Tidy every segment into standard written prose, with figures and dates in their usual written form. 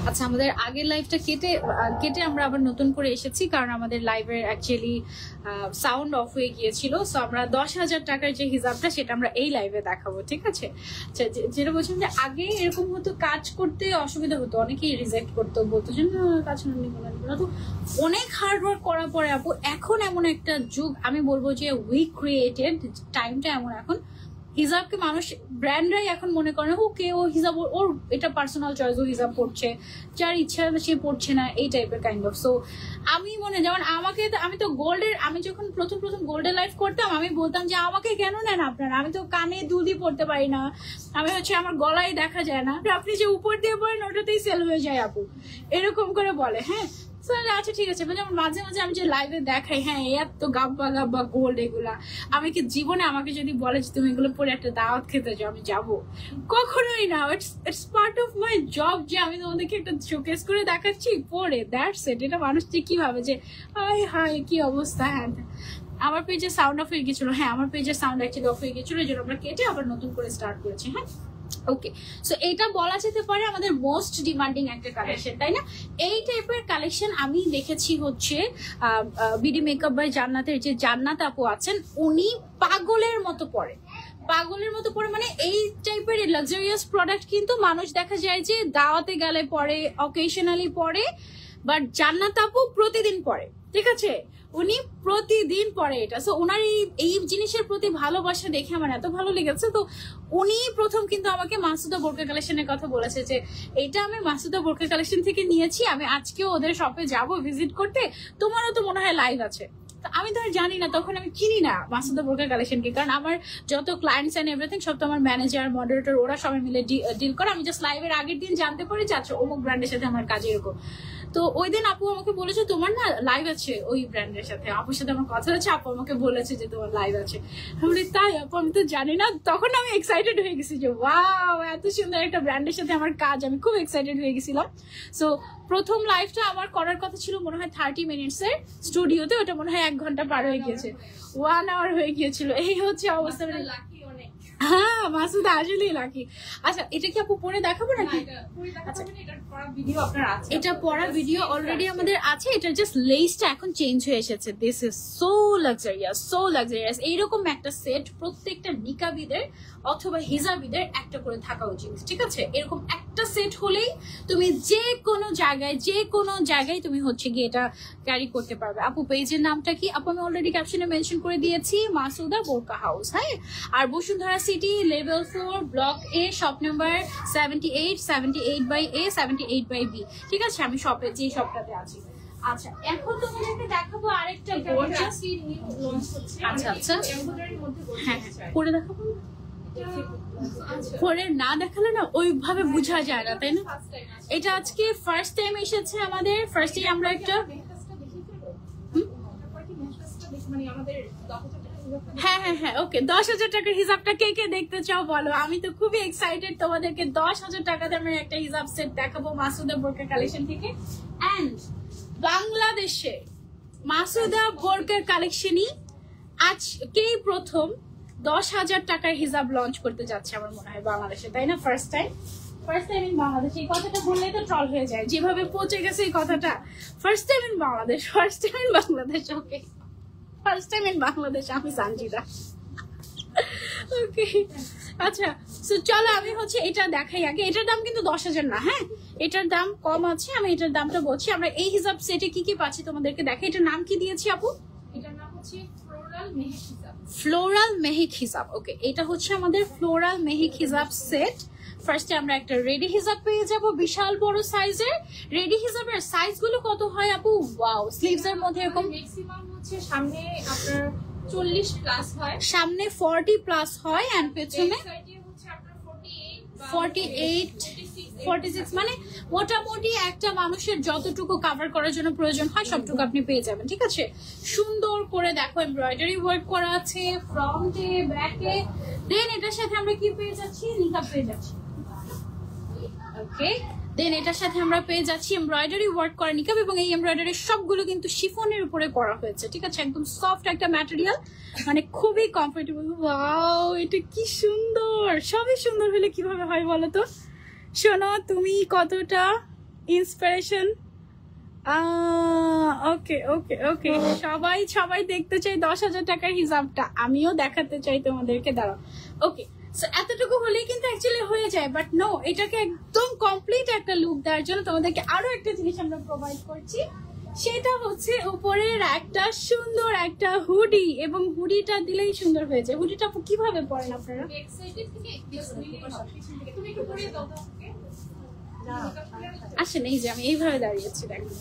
আচ্ছা, আমাদের আগের লাইভটা কেটে আমরা আবার নতুন করে এসেছি, কারণ আমাদের লাইভের অ্যাকচুয়ালি সাউন্ড অফ হয়ে গিয়েছিল। সো আমরা 10,000 টাকার যে হিসাবটা সেটা আমরা এই লাইভে দেখাবো, ঠিক আছে? যেটা বলছিলাম যে আগে এরকম হতো, কাজ করতে অসুবিধা হতো, অনেকেই রিজেক্ট করতো, বলতো যে না কাজ না, তো অনেক হার্ড ওয়ার্ক করার পরে আপু এখন এমন একটা যুগ, আমি বলবো যে উই ক্রিয়েটেড, টাইমটা এমন এখন হিজাবকে মানুষ ব্র্যান্ডরাই এখন মনে করে ওকে ও হিজাব ওর এটা পার্সোনাল চয়েস, ও হিজাব পড়ছে, যার ইচ্ছা সে পড়ছে না, এই টাইপের কাইন্ড অফ। সো আমি যেমন আমি তো গোল্ডের, আমি যখন প্রথম গোল্ডের লাইফ করতাম আমি বলতাম যে আমাকে কেন নেন আপনারা, আমি তো কানে দুলই পড়তে পারি না, আমি আমার গলায় দেখা যায় না, আপনি যে উপর দিয়ে পড়েন ওটাতেই সেল হয়ে যায় আপু, এরকম করে বলে। হ্যাঁ আচ্ছা ঠিক আছে, যেমন মাঝে মাঝে আমি যে লাইভে দেখাই, হ্যাঁ এত গাব্বা গোল্ড এগুলা, আমি কি জীবনে আমাকে যদি বলে যে তুমি এগুলো পরে একটা দাওয়াত খেতে যাও, আমি যাবো? কখনোই না। It's part of my job যে আমি তোমাদেরকে একটা শোকেস করে দেখাচ্ছি পরে, দ্যাটস ইট। এটা মানুষ যে কি ভাবে যে হাই কি অবস্থা। হ্যাঁ আমার পেজে সাউন্ড অফ হয়ে গেছিল, হ্যাঁ আমার পেজের সাউন্ড অ্যাকচুয়ালি অফ হয়ে গেছিল, এই জন্য আমরা কেটে আবার নতুন করে স্টার্ট করেছি। হ্যাঁ ওকে, সো এটা বলা যেতে পারে আমাদের মোস্ট ডিমান্ডিং একটা কালেকশন, তাই না? এই টাইপের কালেকশন আমি দেখেছি হচ্ছে বিডি মেকআপ বাই জান্নাতের যে জান্নাত আপু আছেন, উনি পাগলের মতো পরে মানে এই টাইপের লাক্সারিয়াস প্রোডাক্ট কিন্তু মানুষ দেখা যায় যে দাওয়াতে গেলে পরে, অকেশনালি পরে, বাট জান্নাত আপু প্রতিদিন পরে, ঠিক আছে? উনি প্রতিদিন পরে এটা। সো ওনার এই জিনিসের প্রতি ভালোবাসা দেখে আমার এত ভালো লেগেছে। তো উনি প্রথম কিন্তু আমাকে মাসুদা বোরকা কালেকশনের কথা বলেছে যে এটা আমি মাসুদা বোরকা কালেকশন থেকে নিয়েছি, আমি আজকেও ওদের শপে যাব ভিজিট করতে, তোমারও তো মনে হয় লাইভ আছে। আমি তো আর জানি না, তখন আমি চিনি না মাসুদা বোরকা কালেকশনকে, কারণ আমার যত ক্লায়েন্টস এন্ড এভরিথিং সব তো আমার ম্যানেজার, মডারেটর, ওরা সবাই মিলে ডিল করে। আমি জাস্ট লাইভের আগের দিন জানতে পারি যে আচ্ছা অমুক ব্র্যান্ডের সাথে আমার কাজ এরকম। তো ওই দিন আপু আমাকে বলেছে তোমার না লাইভ আছে ওই ব্র্যান্ডের সাথে, আপুর সাথে আমার কথা হচ্ছে, আপু আমাকে বলেছে যে তোমার লাইভ আছে। আমি তাই আপু, আমি তো জানি না। তখন আমি এক্সাইটেড হয়ে গেছি যে ওয়াও এত সুন্দর একটা ব্র্যান্ডের সাথে আমার কাজ, আমি খুব এক্সাইটেড হয়ে গেছিলাম। সো প্রথম লাইভটা আমার করার কথা ছিল মনে হয় 30 মিনিটসের স্টুডিওতে, ওটা মনে হয় 1 ঘন্টা পার হয়ে গিয়েছে, 1 আওয়ার হয়ে গিয়েছিল। এই হচ্ছে অবস্থা। হ্যাঁ মাসুদা আসলেই লাকি। আচ্ছা এটা কি আপু পরে দেখাবো নাকি? এটা পড়া ভিডিও অলরেডি আমাদের আছে, এটা জাস্ট লেসটা এখন চেঞ্জ হয়ে এসেছে। This is so luxurious. এইরকম একটা সেট প্রত্যেকটা নিকাবিদের অথবা হিজাবিদের একটা করে থাকা উচিত, ঠিক আছে? এরকম একটা সেট হলেই তুমি যে কোনো জায়গায় তুমি হচ্ছে গিয়ে এটা ক্যারি করতে পারবে। আপু পেজের নামটা কি আপু? আমি অলরেডি ক্যাপশনে মেনশন করে দিয়েছি, মাসুদা বোরকা হাউস। হ্যাঁ, আর Bashundhara city level 4 block A, shop number 78/A 78/B, ঠিক আছে? আমি শপে যে শপটাতে আছি। আচ্ছা এখন তোমাদেরকে দেখাবো আরেকটা গর্জিয়াস নিউ লঞ্চ হচ্ছে। আচ্ছা এমব্রয়ডারির মধ্যে হ্যাঁ পরে দেখাবো। পরে না দেখালে না ওইভাবে বোঝা যায় না, তাই না? এটা আজকে ফার্স্ট টাইম এসেছে আমাদের, ফার্স্ট টাইম আমরা একটা হ্যাঁ ওকে 10,000 টাকার হিসাবটা কে কে দেখতে চাও বলো? আমি তো খুবই এক্সাইটেড তোমাদেরকে 10,000 টাকা দামের একটা হিসাব সেট দেখাবো মাসুদা বোরকা কালেকশন থেকে। এন্ড বাংলাদেশে মাসুদা বোরকা কালেকশনই আজকেই প্রথম 10,000 টাকার হিসাব লঞ্চ করতে যাচ্ছে আমার মনে হয় বাংলাদেশে, তাই না? First time in Bangladesh. এই কথাটা বললেই তো ট্রল হয়ে যায়, যেভাবে পৌঁছে গেছে এই কথাটা। First time in Bangladesh. Okay first time in Bangladesh. আমি সানজিদা। ওকে আচ্ছা সো চলো আমি হচ্ছে এটা দেখাই আগে। এটার দাম কিন্তু 10,000 না, হ্যাঁ এটার দাম কম আছে, আমি এটার দামটা বলছি। আমরা এই হিসাব সেটে কি কি পাচ্ছি তোমাদেরকে দেখাই। এটার নাম কি দিয়েছি আপু? এটার নাম হচ্ছে ফ্লোরাল মেহিক হিসাব। ওকে এটা হচ্ছে আমাদের ফ্লোরাল মেহিক হিসাব সেট। ফার্স্টে আমরা একটা রেডি হিজাব পেয়ে যাব, বিশাল বড় সাইজের। রেডি হিজাবের সাইজ গুলো কত হয় আপু? ওয়াও, স্লিভস এর মধ্যে এরকম ম্যাক্সিমাম হচ্ছে সামনে আপনার 40 প্লাস হয়, সামনে 40 প্লাস হয়, এন্ড পেছনে 46, মানে মোটামুটি একটা মানুষের যতটুকু কভার করার জন্য প্রয়োজন হয় সবটুকু আপনি পেয়ে যাবেন, ঠিক আছে? সুন্দর করে দেখো এমব্রয়ডারি ওয়ার্ক করা আছে ফ্রন্টে ব্যাকে। দেন এটার সাথে আমরা কি পেয়ে যাচ্ছি? নিকাব পেয়ে যাচ্ছি। ওকে দেন এটার সাথে আমরা পেয়ে যাচ্ছি এমব্রয়ডারি ওয়ার্ক করা নিকাব, এবং এই এমব্রয়ডারি সবগুলো কিন্তু শিফনের উপরে করা হয়েছে, ঠিক আছে? একদম সফট একটা ম্যাটেরিয়াল, মানে খুবই কমফোর্টেবল। ওয়াও এটা কি সুন্দর! সবই সুন্দর হলে কিভাবে হয় বলো তো? শোনো তুমি কতটা ইন্সপিরেশন। ওকে ওকে ওকে, সবাই সবাই দেখতে চাই 10,000 টাকার হিজাবটা, আমিও দেখাতে চাই তোমাদেরকে, দাঁড়াও। ওকে, সো এতটুকু হলেই কিন্তু অ্যাকচুয়ালি হয়ে যায়, বাট নো, এটাকে একদম কমপ্লিট একটা লুক দেওয়ার জন্য তোমাদেরকে আরো একটা জিনিস আমরা প্রোভাইড করছি, সেটা হচ্ছে উপরের একটা সুন্দর একটা হুডি, এবং হুডিটা দিলেই সুন্দর হয়ে যায়। হুডিটা কিভাবে পরেন আপনারা? আসেন, এই যে আমি এইভাবে দাঁড়িয়েছি, দেখো।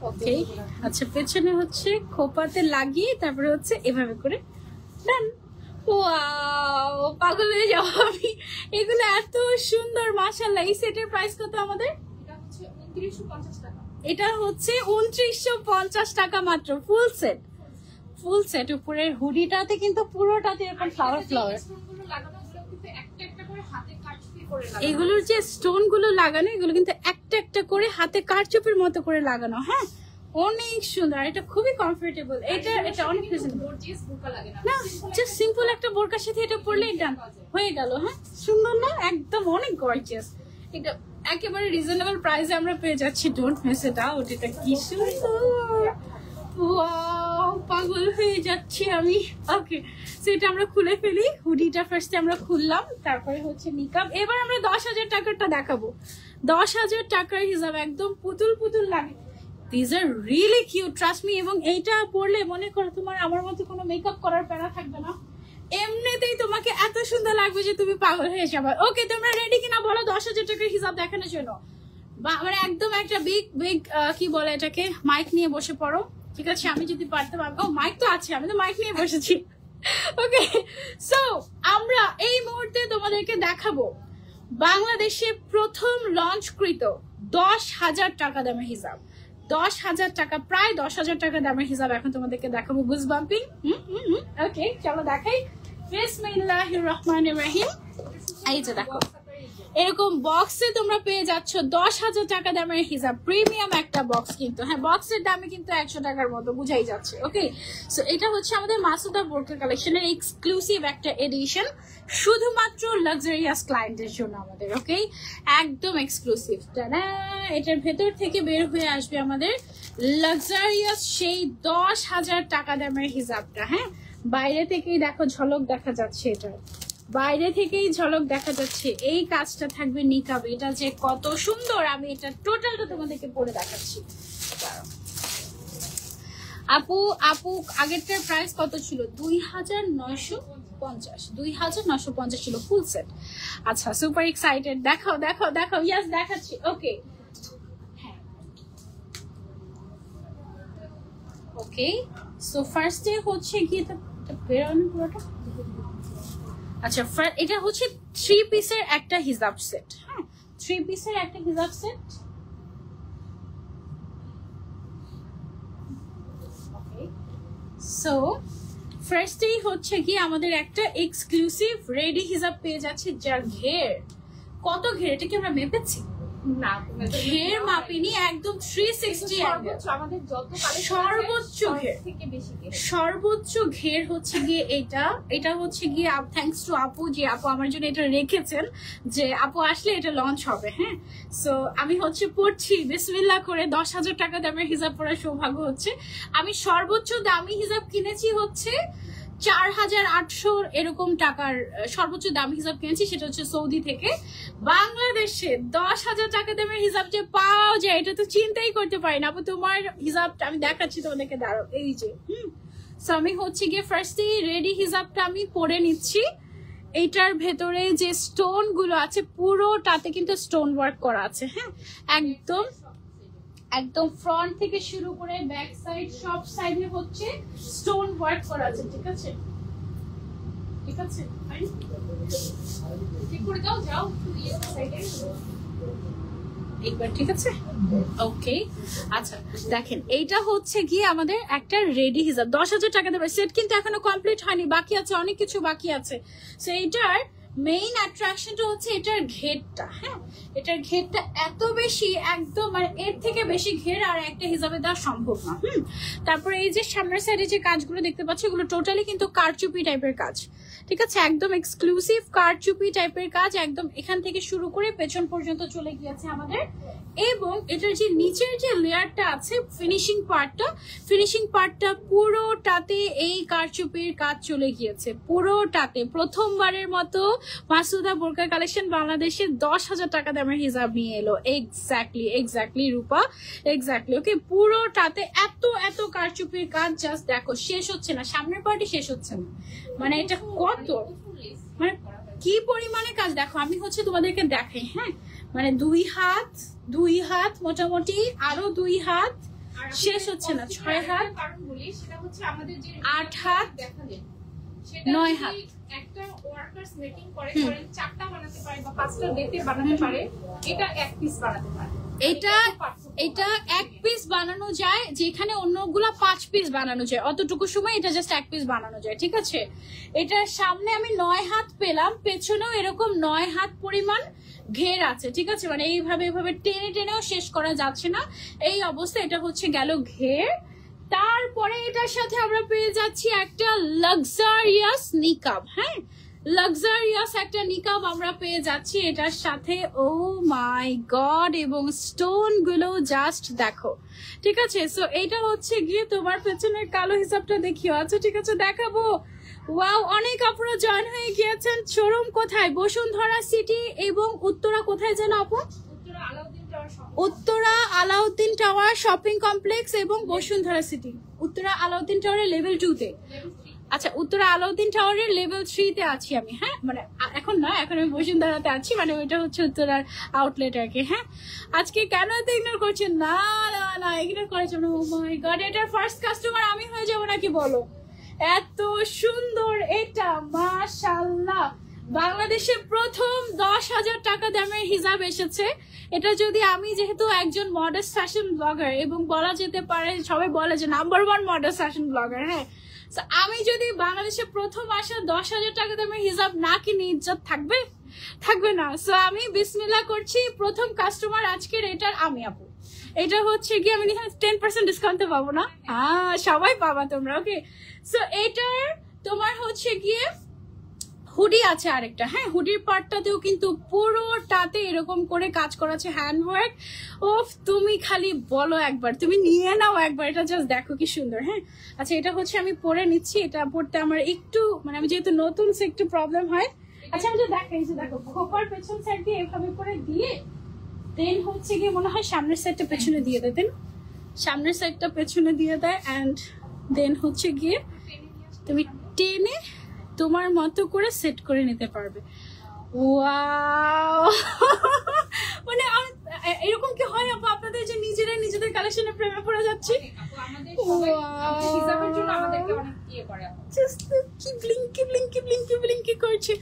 ওকে, আচ্ছা, পেছনে হচ্ছে খোপাতে লাগিয়ে তারপরে হচ্ছে এভাবে করে ডান। ওয়াও, পাগল হয়ে যাবো আমি, এগুলো এত সুন্দর মাশাআল্লাহ। এই সেটের প্রাইস কত আমাদের? এটা হচ্ছে 2950 টাকা মাত্র, ফুল সেট। ফুল সেট, উপরের হুডিটাতে কিন্তু পুরোটাতে এরকম ফ্লাওয়ার ফ্লাওয়ার, এগুলোর যে স্টোন গুলো লাগানো, এগুলো কিন্তু একটা একটা করে হাতে কারচুপির মতো করে লাগানো। হ্যাঁ, অনেক সুন্দর, এটা খুবই কমফোর্টেবল। এটা অনেক না, জাস্ট সিম্পল একটা বোরকার সাথে এটা পরলেই ডান হয়ে গেল। হ্যাঁ, সুন্দর না? একদম অনেক গর্জিয়াস। এটা একেবারে রিজনেবল প্রাইসে আমরা পেয়ে যাচ্ছি, ডোন্ট মিস ইট আউট। এটা কি সুন্দর, ওয়াও, পাগল হয়ে যাচ্ছি আমি। ওকে, সেটা আমরা খুলে ফেলি। হুডিটা ফার্স্টে আমরা খুললাম, তারপরে হচ্ছে নিকাব। এবার আমরা 10,000 টাকারটা দেখাবো। 10,000 টাকার হিসাব একদম পুতুল পুতুল লাগে। These are really cute, trust me। এবং এইটা পরলে মনে করো তোমার আমার মতো কোনো মেকআপ করার প্যারা থাকবে না, এমনিতেই তোমাকে এত সুন্দর লাগবে যে তুমি পাগল হয়ে যাবে। ওকে, তোমরা রেডি কিনা বলো 10,000 টাকার হিসাব দেখানোর জন্য? বা আমার একদম একটা বিগ বিগ কি বলে এটাকে, মাইক নিয়ে বসে পড়ো। ঠিক আছে, আমি যদি পারতাম। ও, মাইক তো আছে, আমি তো মাইক নিয়ে বসেছি। ওকে, সো আমরা এই মুহূর্তে তোমাদেরকে দেখাবো বাংলাদেশে প্রথম লঞ্চকৃত 10,000 টাকা দামের হিসাব। 10,000 টাকা, প্রায় 10,000 টাকা দামের হিসাব এখন তোমাদেরকে দেখাবো। Goodge bumping. ওকে, চলো দেখাই। বিসমিল্লাহির রহমানির রহিম। এই যে দেখো, এরকম বক্সে তোমরা পেয়ে যাচ্ছ 10,000 টাকা দামের হিজাব, প্রিমিয়াম একটা বক্স কিন্তু। হ্যাঁ, বক্সের দামে কিন্তু 100 টাকার মতো, বুঝাই যাচ্ছে। ওকে, সো এটা হচ্ছে আমাদের মাসুদা বোরকা কালেকশনের এক্সক্লুসিভ একটা এডিশন, শুধুমাত্র লাক্সারিয়াস ক্লায়েন্টের জন্য আমাদের। ওকে, একদম এক্সক্লুসিভ। এটার ভেতর থেকে বের হয়ে আসবে আমাদের লাক্সারিয়াস সেই 10,000 টাকা দামের হিজাবটা। হ্যাঁ, বাইরে থেকেই দেখো ঝলক দেখা যাচ্ছে, এটা বাইরে থেকেই ঝলক দেখা যাচ্ছে। এই কাজটা থাকবে নিকাব, এটা যে কত সুন্দর, আমি এটা টোটালটা তোমাদেরকে পরে দেখাচ্ছি। আপু আপু আগেরটার প্রাইস কত ছিল? 2,950, 2,950 ছিল ফুল সেট। আচ্ছা, সুপার এক্সাইটেড। দেখাও দেখাও দেখাও। ইয়াস, দেখাচ্ছি। ওকে ওকে, সো ফার্স্টে হচ্ছে কি বেরোনো পুরোটা। আচ্ছা, এটা হচ্ছে 3 পিসের একটা হিজাব সেট। হ্যাঁ, 3 পিসের একটা হিজাব সেট। ওকে, সো ফার্স্টেই হচ্ছে কি আমাদের একটা এক্সক্লুসিভ রেডি হিজাব পেয়ে যাচ্ছে, যার ঘের কত ঘের, এটা কি আমরা মেপেছি? না, ঘের মাপিনি, একদম 360 আমাদের যত সর্বোচ্চ ঘের থেকে বেশি সর্বোচ্চ ঘের হচ্ছে গিয়ে এটা হচ্ছে গিয়ে থ্যাঙ্কস টু আপু, যে আপু আমার জন্য এটা রেখেছেন, যে আপু আসলে এটা লঞ্চ হবে। হ্যাঁ, সো আমি হচ্ছে পড়ছি বিসমিল্লাহ করে। 10,000 টাকা দামের হিজাব পড়ার সৌভাগ্য হচ্ছে। আমি সর্বোচ্চ দামি হিজাব কিনেছি হচ্ছে 4,800 এরকম টাকার সর্বোচ্চ দাম হিসাব কিনেছি, সেটা হচ্ছে সৌদি থেকে। বাংলাদেশে 10,000 টাকা দামের হিসাব যে পাওয়া যায়, এটা তো চিন্তাই করতে পারি না। আপু তোমার হিসাবটা আমি দেখাচ্ছি তোমাদেরকে, দাঁড়াও। এই যে সো আমি হচ্ছে গিয়ে ফার্স্টে রেডি হিসাবটা আমি পরে নিচ্ছি। এইটার ভেতরে যে স্টোন গুলো আছে পুরোটাতে কিন্তু স্টোন ওয়ার্ক করা আছে। হ্যাঁ, একদম একদম ফ্রন্ট থেকে শুরু করে ব্যাক সাইড সব সাইডে হচ্ছে স্টোন ওয়ার্ক করা আছে। ঠিক আছে, ঠিক আছে, ঠিক করে দাও, যাও একবার। ঠিক আছে, ওকে। আচ্ছা, দেখেন এইটা হচ্ছে গিয়ে আমাদের একটা রেডি হিসাব। 10,000 টাকা দেবে সেট কিন্তু এখনো কমপ্লিট হয়নি, বাকি আছে, অনেক কিছু বাকি আছে। সো এইটার মেইন অ্যাট্রাকশনটা হচ্ছে এটার ঘেরটা। হ্যাঁ, এটার ঘেরটা এত বেশি, একদম মানে এর থেকে বেশি ঘের আর একটা হিসাবে দেওয়া সম্ভব না। তারপরে এই যে সামনের সাইডে যে কাজগুলো দেখতে পাচ্ছি, এগুলো টোটালি কিন্তু কারচুপি টাইপের কাজ, ঠিক আছে, একদম এক্সক্লুসিভ কারচুপি টাইপের কাজ, একদম এখান থেকে শুরু করে পেছন পর্যন্ত চলে গিয়েছে আমাদের। এবং এটার যে নিচের যে লেয়ারটা আছে, ফিনিশিং পার্টটা পুরোটাতে এই কারচুপির কাজ চলে গিয়েছে, পুরোটাতে। প্রথমবারের মতো মাসুদা বোরকা কালেকশন বাংলাদেশে 10,000 টাকা দামের হিজাব নিয়ে এলো। এক্স্যাক্টলি রূপা, এক্স্যাক্টলি। ওকে, পুরোটাতে এত এত কারচুপির কাজ, জাস্ট দেখো, শেষ হচ্ছে না, সামনের পার্টি শেষ হচ্ছে না। মানে এটা কত, মানে কি পরিমাণে কাজ দেখো। আমি হচ্ছে তোমাদেরকে দেখাই। হ্যাঁ, মানে দুই হাত মোটামুটি, আরো 2 হাত, শেষ হচ্ছে না, 6 হাত, 8 হাত, 9 হাত। একটা ওয়ার্কার্স মেকিং করে 4টা বানাতে পারে বা 5টা ডেতে বানাতে পারে, এটা এক পিস বানাতে পারে। এটা এক পিস বানানো যায়, যেখানে অন্যগুলা 5 পিস বানানো যায়, অতটুকু সময় এটা জাস্ট 1 পিস বানানো যায়, ঠিক আছে। এটার সামনে আমি 9 হাত পেলাম, পেছনেও এরকম 9 হাত পরিমাণ ঘের আছে, ঠিক আছে। মানে এইভাবে টেনেও শেষ করা যাচ্ছে না এই অবস্থা। এটা হচ্ছে গেল ঘের। তারপরে এটার সাথে আমরা পেয়ে যাচ্ছি একটা লাক্সারিয়াস নিকাব। হ্যাঁ, লাক্সারিয়াস একটা নিকাব আমরা পেয়ে যাচ্ছি এটার সাথে। ও মাই গড, এবং স্টোন গুলো জাস্ট দেখো, ঠিক আছে। সো এটা হচ্ছে গিয়ে তোমার পেছনের কালো হিসাবটা দেখিও। আচ্ছা ঠিক আছে, দেখাবো। ওয়াও, অনেক আপুরা জয়েন হয়ে গিয়েছেন। শোরুম কোথায়? বসুন্ধরা সিটি এবং উত্তরা কোথায় যেন আপু? Uttara Alauddin tower shopping complex এবং বসুন্ধরা সিটি। উত্তরা আলাউদ্দিন টাওয়ারের লেভেল 2 তে। আচ্ছা, উত্তরা আলাউদ্দিন টাওয়ারের লেভেল 3 তে আছি আমি। হ্যাঁ, মানে এখন না, এখন আমি বসুন্ধরাতে আছি, মানে ওইটা হচ্ছে উত্তরার আউটলেট আর কি। হ্যাঁ, আজকে কেন এত ইগনোর করছেন? না ইগনোর করেছেন। ও মাই গড, এটার ফার্স্ট কাস্টমার আমি হয়ে যাবো নাকি বলো? এত সুন্দর এটা, মাশাআল্লাহ। বাংলাদেশে প্রথম 10,000 টাকা দামের হিজাব এসেছে। এটা যদি আমি, যেহেতু একজন মডার্ন ফ্যাশন ব্লগার, এবং বলা যেতে পারে, সবাই বলে যে নাম্বার 1 মডার্ন ফ্যাশন ব্লগার, হ্যাঁ, আমি যদি বাংলাদেশে প্রথম আসা 10,000 টাকা দামের হিজাব না কিনি, ইজ্জত থাকবে না। সো আমি বিসমিল্লাহ করছি, প্রথম কাস্টমার আজকের এটার আমি আপু। এটা হচ্ছে গিয়ে আমি 10% ডিসকাউন্টে পাবো না? সবাই পাবা তোমরা। ওকে, সো এটার তোমার হচ্ছে গিয়ে হুডি আছে আরেকটা। হ্যাঁ, হুডির পার্টটাতেও কিন্তু পুরোটাতে এরকম করে কাজ করা আছে, হ্যান্ডওয়ার্ক। ওফ, তুমি খালি বলো একবার, তুমি নিয়ে নাও একবার, এটা জাস্ট দেখো কি সুন্দর। হ্যাঁ, আচ্ছা, এটা হচ্ছে আমি পরে নিচ্ছি। এটা পড়তে আমার একটু, মানে আমি যেহেতু নতুন, সে একটু প্রবলেম হয়। আচ্ছা, আমি যে দেখাই, যে দেখো, খোপার পেছন সাইড দিয়ে এভাবে করে দিয়ে দেন হচ্ছে গিয়ে মনে হয় সামনের সাইডটা পেছনে দিয়ে দেয়, দেন সামনের সাইডটা পেছনে দিয়ে দেয়, অ্যান্ড দেন হচ্ছে গিয়ে তুমি টেনে তোমার মতো করে সেট করে নিতে পারবে। ওয়াও, মানে এরকম কি হয় আপু আপনাদের, যে নিজেদের কালেকশনে প্রেমে পড়ে যাচ্ছি? করছে,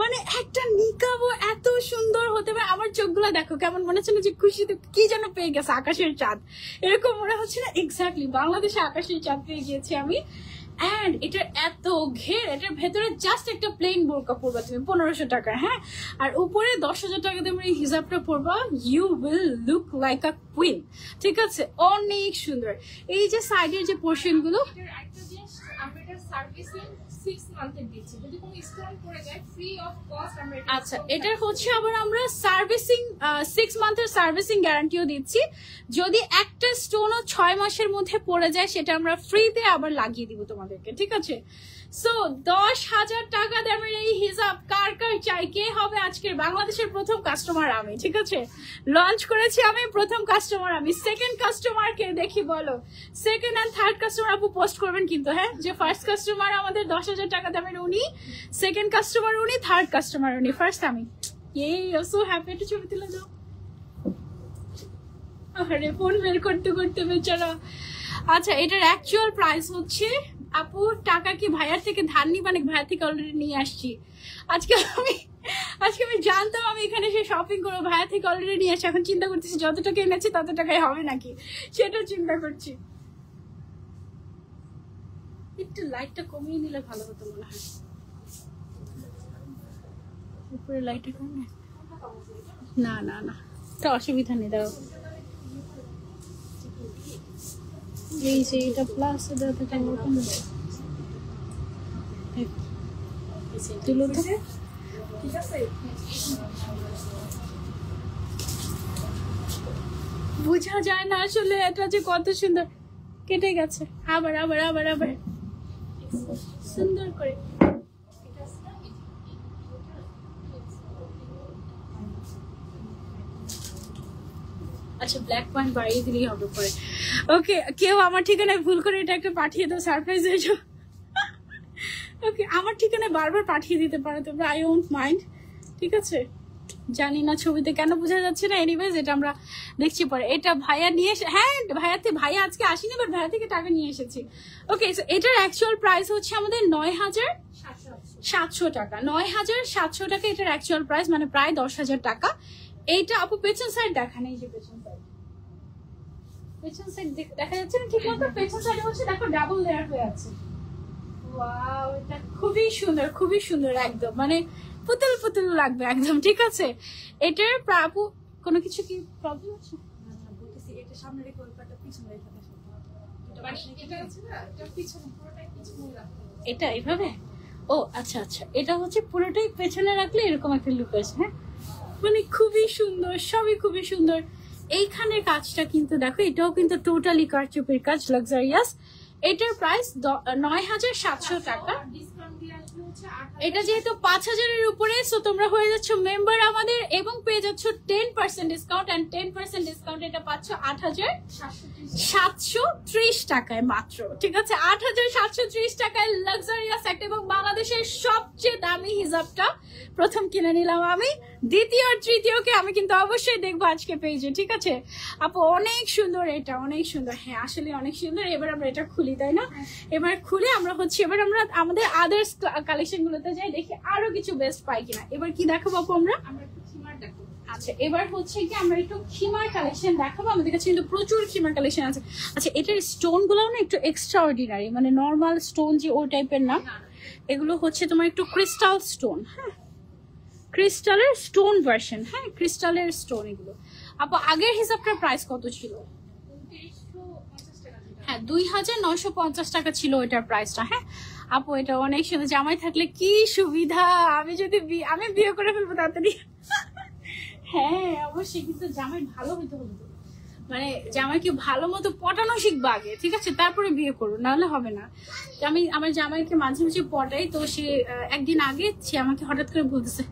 মানে একটা নিকাবও এত সুন্দর হতে পারে। আমার চোখগুলো দেখো কেমন মনে হচ্ছে না যে খুশিতে কি যেন পেয়ে গেছে, আকাশের চাঁদ এরকম মনে হচ্ছে না? এক্স্যাক্টলি, বাংলাদেশে আকাশের চাঁদ পেয়ে গিয়েছি আমি। অ্যান্ড এটার এত ঘের, এটার ভেতরে জাস্ট একটা প্লেন বোরকা পরবা তুমি 1500 টাকা। হ্যাঁ, আর উপরে 10,000 টাকা তুমি এই হিজাবটা পরবা, you will look like a queen, ঠিক আছে। অনেক সুন্দর। এই যে সাইডের যে পোর্শন গুলো, আচ্ছা, এটার হচ্ছে আবার আমরা সার্ভিসিং 6 মান্থের সার্ভিসিং গ্যারান্টিও দিচ্ছি। যদি একটা স্টোনও 6 মাসের মধ্যে পড়ে যায়, সেটা আমরা ফ্রিতে আবার লাগিয়ে দিব তোমাদেরকে, ঠিক আছে। সো 10,000 টাকা দামের এই হিজাব কার চাই? কে হবে আজকের বাংলাদেশের প্রথম কাস্টমার? আমি, ঠিক আছে, লঞ্চ করেছি আমি, প্রথম কাস্টমার আমি। সেকেন্ড কাস্টমার কে দেখি বলো? সেকেন্ড এন্ড থার্ড কাস্টমার আপু পোস্ট করবেন কিন্তু। হ্যাঁ, যে ফার্স্ট কাস্টমার আমাদের 10,000 টাকা দামের উনি, সেকেন্ড কাস্টমার উনি, থার্ড কাস্টমার উনি, ফার্স্ট আমি। So happy. একটু ছবি তুলে দাও। আরে ফোন বের করতে করতে বেচারা। আচ্ছা, এটার অ্যাকচুয়াল প্রাইস হচ্ছে, আপু টাকা কি ভাইয়ার থেকে ধার নিবা নাকি? ভাইয়ার থেকে অলরেডি নিয়ে আসছি। আজকে আমি জানতাম আমি এখানে সে শপিং করবো, ভাইয়া থেকে অলরেডি নিয়ে আসছি। এখন চিন্তা করতেছি যত টাকা এনেছি তত টাকাই হবে নাকি, সেটা চিন্তা করছি। একটু লাইটটা কমিয়ে নিলে ভালো হতো মনে হয়। উপরে লাইটের কারণে না না না, এটা অসুবিধা নেই, দাঁড়াও। এই যে এটা প্লাস তুলো তো, ঠিক আছে। বোঝা যায় না আসলে এটা যে কত সুন্দর। কেটে গেছে, আবার আবার আবার আবার সুন্দর করে। আচ্ছা, ব্ল্যাক পয়েন্ট বাড়িয়ে দিলেই হবে পরে। ওকে, কেউ আমার ঠিকানায় ভুল করে এটা একটা পাঠিয়ে দাও, সারপ্রাইজ হয়ে যাও। ওকে, আমার ঠিকানায় বারবার পাঠিয়ে দিতে পারো তোমরা, আই ওন্ট মাইন্ড। ঠিক আছে, জানি না ছবিতে কেন বোঝা যাচ্ছে না, এনিওয়েজ এটা আমরা দেখছি পরে। এটা ভাইয়া নিয়ে হ্যাঁ ভাইয়া আজকে আসেনি, বাট ভাইয়া থেকে টাকা নিয়ে এসেছি। ওকে, এটার অ্যাকচুয়াল প্রাইস হচ্ছে আমাদের 9,700 টাকা। 9,700 টাকা এটার অ্যাকচুয়াল প্রাইস, মানে প্রায় 10,000 টাকা। এইটা আপু পেছন সাইড দেখা নেই, যে পেছন সাইড দেখা যাচ্ছে না ঠিক মতো। পেছন সাইডে হচ্ছে দেখো ডাবল লেয়ার হয়ে আছে। ওয়াও, এটা খুবই সুন্দর, খুবই সুন্দর, একদম মানে পুতুল পুতুল লাগবে একদম। ঠিক আছে, এটার আপু কোনো কিছু কি প্রবলেম আছে? বলতেছি এটা সামনে রেখে ওই পাটা পিছনে রেখে দাও। এটা আছে না, এটা পিছনে পুরোটাই পিছনে রাখতে হবে। এটা এইভাবে? ও আচ্ছা আচ্ছা, এটা হচ্ছে পুরোটাই পেছনে রাখলে এরকম একটা লুক আসে। হ্যাঁ, মানে খুবই সুন্দর, সবই খুবই সুন্দর। এইখানের কাজটা কিন্তু দেখো, এটাও কিন্তু টোটালি কারচুপির কাজ, লাক্সারিয়াস। এটার প্রাইস 9,700 টাকা। এটা যেহেতু 5,000-এর উপরে, সো তোমরা হয়ে যাচ্ছ মেম্বার আমাদের এবং পেয়ে যাচ্ছ 10% ডিসকাউন্ট। এন্ড 10% ডিসকাউন্ট এটা পাচ্ছ 8,730 টাকায় মাত্র। ঠিক আছে, 8,730 টাকায় লাক্সারিয়াস একটা এবং বাংলাদেশের সবচেয়ে দামি হিজাবটা প্রথম কিনে নিলাম আমি। দ্বিতীয় আর তৃতীয়কে আমি কিন্তু অবশ্যই দেখবো আজকে পেজে। ঠিক আছে আপু, অনেক সুন্দর, এটা অনেক সুন্দর। হ্যাঁ আসলে অনেক সুন্দর। এবার আমরা এটা খুলি, তাই না? এবার খুলে আমরা হচ্ছে এবার আমরা আমাদের আদার্স কালেকশন গুলোতে যাই, দেখি আরো কিছু বেস্ট পাই কিনা। এবার কি দেখাবো আপু আমরা? একটু খিমার দেখাবো। আচ্ছা, এবার হচ্ছে কি আমরা একটু খিমার কালেকশন দেখাবো। আমাদের কাছে কিন্তু প্রচুর খিমার কালেকশন আছে। আচ্ছা, এটার স্টোন গুলো না একটু এক্সট্রা অর্ডিনারি, মানে নর্মাল স্টোন যে ওই টাইপের না, এগুলো হচ্ছে তোমার একটু ক্রিস্টাল স্টোন। হ্যাঁ, ক্রিস্টালের স্টোন ভার্সন। হ্যাঁ, ক্রিস্টালের স্টোন এগুলো। আপু আগের হিসাবটার প্রাইস কত ছিল? হ্যাঁ, 2,950 টাকা ছিল ওইটার প্রাইসটা। হ্যাঁ আপু, এটা অনেক সুন্দর। জামাই থাকলে কি সুবিধা, আমি যদি আমি বিয়ে করে ফেলবো তাড়াতাড়ি। হ্যাঁ অবশ্যই, কিন্তু জামাই ভালো হইতে হবে, মানে জামাইকে ভালো মতো পটানো শিখবো আগে। ঠিক আছে, তারপরে বিয়ে করবো, নাহলে হবে না। আমি আমার জামাইকে মাঝে মাঝে পটাই, তো সে একদিন আগে সে আমাকে হঠাৎ করে বলতেছে,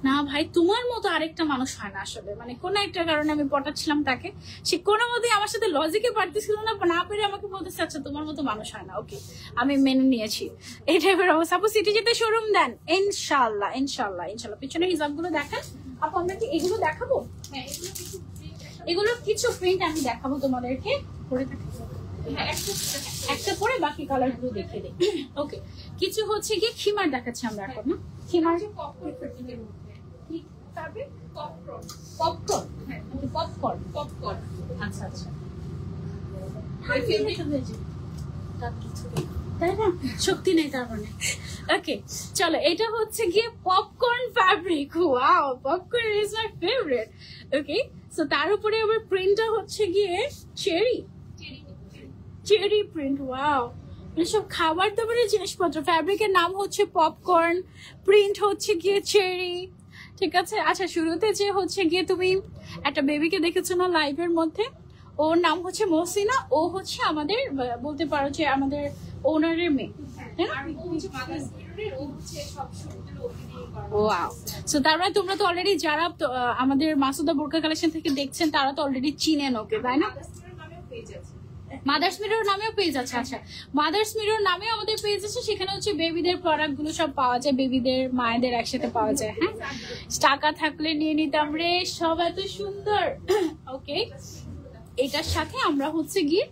না ভাই তোমার মতো আরেকটা মানুষ হয় না আসলে, মানে কোনো একটা কারণে আমি পটাচ্ছিলাম তাকে, সে কোনো মতেই আমার সাথে লজিকে পারতেছিল না, না পেরে আমাকে বলতেছে আচ্ছা তোমার মতো মানুষ হয় না। ওকে, আমি মেনে নিয়েছি এই টাইপের অবস্থা। আপু সিটি যেতে শোরুম দেন? ইনশাল্লাহ ইনশাল্লাহ ইনশাল্লাহ। পিছনে হিসাবগুলো দেখেন আপু, আমরা কি এগুলো দেখাবো? হ্যাঁ, এগুলো কিছু প্রিন্ট আমি দেখাবো তোমাদেরকে, পরে থাকি একটা পরে বাকি কালার গুলো দেখিয়ে দিই। ওকে, কিছু হচ্ছে গিয়ে খিমার দেখাচ্ছি আমরা এখন। না খিমার পপকর্ন। আচ্ছা আচ্ছা, তাই না, শক্তি নেই তার মানে। ওকে চলো, এটা হচ্ছে গিয়ে popcorn fabric. Wow, popcorn is my favourite. Okay, so তার উপরে আবার প্রিন্টটা হচ্ছে গিয়ে চেরি প্রিন্ট। ওয়াও, সব খাবার দাবারের জিনিসপত্র। ফ্যাব্রিকের নাম হচ্ছে পপকর্ন, প্রিন্ট হচ্ছে গিয়ে চেরি। ঠিক আছে, আচ্ছা শুরুতে যে হচ্ছে গিয়ে তুমি একটা বেবিকে দেখেছো না লাইভের মধ্যে, ওর নাম হচ্ছে মহসিনা। ও হচ্ছে আমাদের বলতে পারো যে আমাদের ওনারের মেয়ে। ওয়াও, সো তার মানে তোমরা তো অলরেডি যারা আমাদের মাসুদা বোরকা কালেকশন থেকে দেখছেন তারা তো অলরেডি চিনেন ওকে, তাই না? মাদার্স মিরর নামেও পেজ আছে। আচ্ছা, মাদার্স মিরর নামেও আমাদের পেজ আছে, সেখানে হচ্ছে বেবিদের প্রোডাক্ট গুলো সব পাওয়া যায়, বেবিদের মায়েদের একসাথে পাওয়া যায়। হ্যাঁ, টাকা থাকলে নিয়ে নিতাম রে, সব এত সুন্দর। ওকে, এটার সাথে আমরা হচ্ছে গিয়ে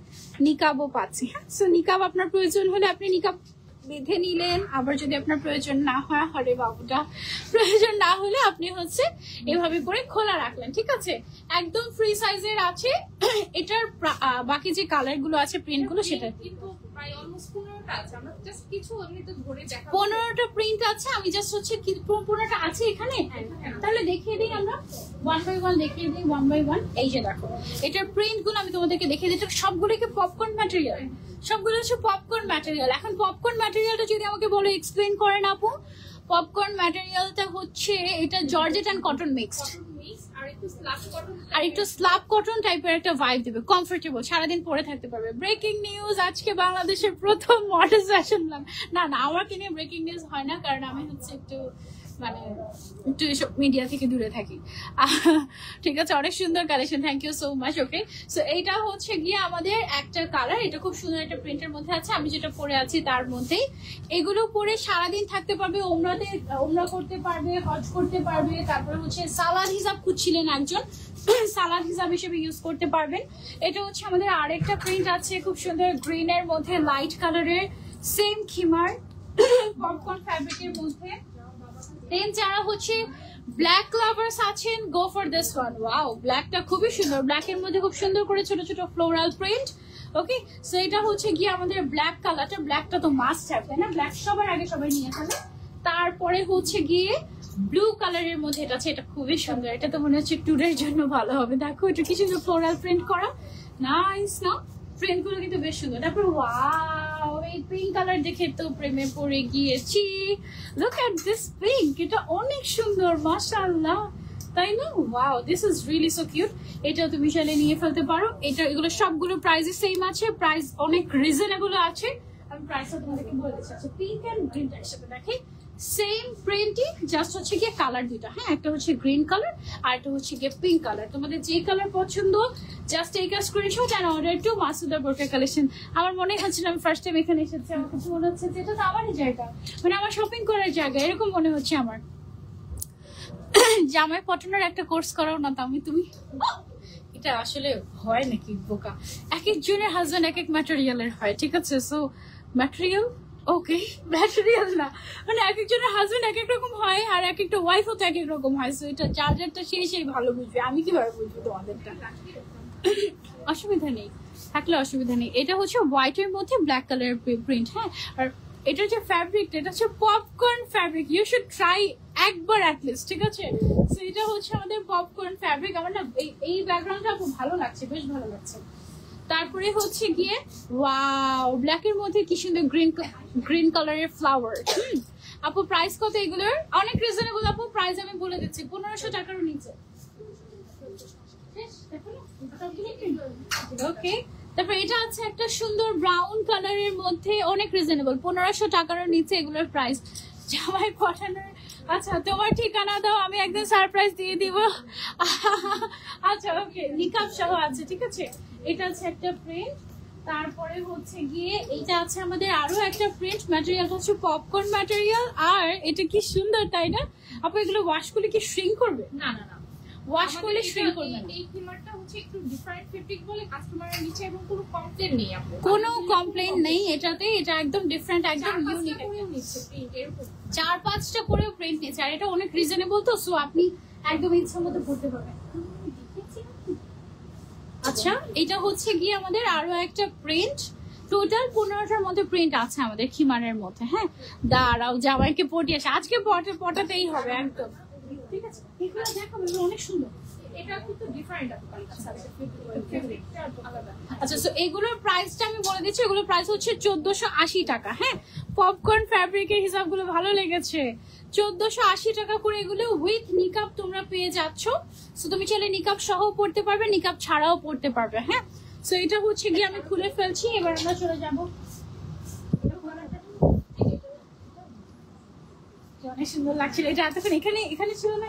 নিকাবও পাচ্ছি। হ্যাঁ, সো নিকাব আপনার প্রয়োজন হলে আপনি নিকাব বেঁধে নিলেন, আবার যদি আপনার প্রয়োজন না হয়, হরে বাবুটা প্রয়োজন না হলে আপনি হচ্ছে এভাবে করে খোলা রাখলেন। ঠিক আছে, একদম ফ্রি সাইজের আছে। এটার বাকি যে কালার গুলো আছে, প্রিন্ট গুলো, সেটা প্রায় অলমোস্ট 15টা আছে। আমরা জাস্ট কিছু এমনিতে ধরে দেখাবো। 15টা প্রিন্ট আছে, আমি জাস্ট হচ্ছে কি 15টা আছে এখানে, তাহলে দেখিয়ে দিই আমরা ওয়ান বাই ওয়ান, দেখিয়ে দিই ওয়ান বাই ওয়ান। এই যে দেখো এটার প্রিন্ট গুলো আমি তোমাদেরকে দেখিয়ে দিই, সবগুলো কি পপকর্ন ম্যাটেরিয়াল, সবগুলো হচ্ছে পপকর্ন ম্যাটেরিয়াল। এখন পপকর্ন ম্যাটেরিয়ালটা যদি আমাকে বলো এক্সপ্লেন করেন আপু। পপকর্ন ম্যাটেরিয়ালটা হচ্ছে এটা জর্জেট এন্ড কটন মিক্সড, আর একটু স্ল্যাব কটন টাইপের একটা ভাইব দেবে, কমফোর্টেবল, সারাদিন পরে থাকতে পারবে। ব্রেকিং নিউজ, আজকে বাংলাদেশের প্রথম মডেল ফ্যাশন না আমাকে নিয়ে ব্রেকিং নিউজ হয় না, কারণ আমি হচ্ছে একটু এসব মিডিয়া থেকে দূরে থাকি। ঠিক আছে, অনেক সুন্দর collection, thank you so much. Okay, so এইটা হচ্ছে গিয়ে আমাদের একটা কালার, এটা খুব সুন্দর একটা প্রিন্টের মধ্যে আছে, আমি যেটা পরে আছি তার মধ্যেই। এগুলো পরে সারাদিন থাকতে পারবে, ওমরা করতে পারবে, হজ করতে পারবে, তারপরে হচ্ছে সালাদ হিসাব খুঁজছিলেন একজন, সালাদ হিসাব হিসেবে ইউজ করতে পারবেন। এটা হচ্ছে আমাদের আরেকটা প্রিন্ট আছে খুব সুন্দর গ্রিনের মধ্যে, লাইট কালারের, সেম খিমার পপকর্ন ফ্যাব্রিকের মধ্যে। দেন যারা হচ্ছে ব্ল্যাক লাভার্স আছেন, go for this one. Wow, ব্ল্যাকটা খুবই সুন্দর, ব্ল্যাকের মধ্যে খুব সুন্দর করে ছোট ছোট ফ্লোরাল প্রিন্ট। ওকে, সো এটা হচ্ছে গিয়ে আমাদের ব্ল্যাক কালারটা, ব্ল্যাকটা তো মাস্ট হ্যাভ, তাই না? ব্ল্যাক সবার আগে সবাই নিয়ে ফেলে। তারপরে হচ্ছে গিয়ে ব্লু কালারের মধ্যে এটা আছে, এটা খুবই সুন্দর, এটা তো মনে হচ্ছে ট্যুরের জন্য ভালো হবে। দেখো এটা কি সুন্দর ফ্লোরাল প্রিন্ট করা, নাইস না? প্রিন্ট গুলো কিন্তু বেশ সুন্দর। তারপর ওয়াও, এই পিঙ্ক কালার দেখে তো প্রেমে পড়ে গিয়েছি। লুক এট দিস পিঙ্ক, এটা অনেক সুন্দর, মাশাআল্লাহ, তাই না? Wow, this is really so cute. এটা তুমি চাইলে নিয়ে ফেলতে পারো। এগুলো সবগুলো প্রাইসে সেম আছে, প্রাইস অনেক রিজনেবল আছে। আমি প্রাইসটা তোমাদেরকে বলে দিচ্ছি। আচ্ছা, পিঙ্ক এন্ড গ্রিনটা একসাথে দেখি, সেম প্রিন্টই, জাস্ট হচ্ছে গিয়ে কালার দুইটা। হ্যাঁ, একটা হচ্ছে গ্রিন কালার আর একটা হচ্ছে গিয়ে পিঙ্ক কালার। তোমাদের যে কালার পছন্দ জাস্ট এই কাজ screenshot and order to Masuda বোরকা কালেকশন। আমার মনে হচ্ছে আমি ফার্স্ট টাইম এখানে এসেছি, আমার কাছে মনে হচ্ছে যে এটা তো আমারই জায়গা, মানে আমার শপিং করার জায়গা, এরকম মনে হচ্ছে আমার। জামাই পটানোর একটা কোর্স করাও না তো তুমি, এটা আসলে হয় নাকি বোকা? এক একজনের হাজবেন্ড এক এক ম্যাটেরিয়ালের হয়, ঠিক আছে? সো ম্যাটেরিয়াল, ওকে, ম্যাটেরিয়াল না, মানে এক একজনের হাজবেন্ড এক এক রকম হয়, আর এক একটা ওয়াইফও তো এক এক রকম হয়। সো এটা চার্জারটা সেই ভালো বুঝবে, আমি কিভাবে বুঝবো তোমাদেরটা? অসুবিধা নেই, থাকলে অসুবিধা নেই। এটা হচ্ছে হোয়াইটের মধ্যে ব্ল্যাক কালারের প্রিন্ট। হ্যাঁ, আর এটা যে ফ্যাব্রিকটা, এটা হচ্ছে popcorn fabric, you should try একবার অ্যাটলিস্ট, ঠিক আছে? সো এটা হচ্ছে আমাদের পপকর্ন ফ্যাব্রিক। আমার না এই ব্যাকগ্রাউন্ডটা খুব ভালো লাগছে, বেশ ভালো লাগছে। তারপরে হচ্ছে গিয়ে ওয়াও, ব্ল্যাকের মধ্যে কি সুন্দর গ্রিন কালারের ফ্লাওয়ার। আপু প্রাইস কত এগুলোর? অনেক রিজনেবল আপু, প্রাইস আমি বলে দিচ্ছি, 1500 টাকারও নিচে। ওকে, তারপর এটা আছে একটা সুন্দর ব্রাউন কালারের মধ্যে, অনেক রিজনেবল, 1500 টাকারও নিচে এগুলোর প্রাইস। জামাই পাঠানোর, আচ্ছা তোমার ঠিকানা দাও, আমি একদিন সারপ্রাইজ দিয়ে দিব। আচ্ছা ওকে, নিকাব সহ আছে, ঠিক আছে? এটা আছে একটা প্রিন্ট। তারপরে হচ্ছে গিয়ে এটা আছে আমাদের আরো একটা প্রিন্ট, ম্যাটেরিয়ালটা হচ্ছে পপকর্ন ম্যাটেরিয়াল। আর এটা কি সুন্দর, তাই না আপু? এগুলো ওয়াশ করলে কি শ্রিঙ্ক করবে? না, ওয়াশ করলে শ্রিঙ্ক করবে না। এই খিমারটা হচ্ছে একটু ডিফারেন্ট ফেব্রিক বলে কাস্টমারের নিচে এবং কোনো কমপ্লেইন নেই আপু, কোনো কমপ্লেইন নেই এটাতে, এটা একদম ডিফারেন্ট, একদম ইউনিক। 4-5টা করে প্রিন্ট নিচ্ছে, আর এটা অনেক রিজনেবল তো, সো আপনি একদম ইচ্ছা মতো পড়তে পারবেন। আচ্ছা, এটা হচ্ছে গিয়ে আমাদের আরো একটা প্রিন্ট, টোটাল 15টার মধ্যে প্রিন্ট আছে আমাদের খিমারের মধ্যে। হ্যাঁ, দাঁড়াও, জামাইকে পটিয়ে আসে, আজকে পটাতেই হবে একদম, ঠিক আছে? এগুলো দেখো, অনেক সুন্দর, এটা কিন্তু ডিফারেন্ট আপু। আচ্ছা, সো এগুলোর প্রাইসটা আমি বলে দিচ্ছি, এগুলোর প্রাইস হচ্ছে 1480 টাকা। হ্যাঁ, পপকর্ন ফ্যাব্রিকের হিসাবগুলো ভালো লেগেছে, 1480 টাকা করে এগুলো উইথ নিকাব তোমরা পেয়ে যাচ্ছ। সো তুমি চাইলে নিকাব সহ পড়তে পারবে, নিকাব ছাড়াও পড়তে পারবে। হ্যাঁ, সো এটা হচ্ছে গিয়ে আমি খুলে ফেলছি, এবার আমরা চলে যাবো। অনেক সুন্দর লাগছিল এটা, এতক্ষণ এখানে ছিল না,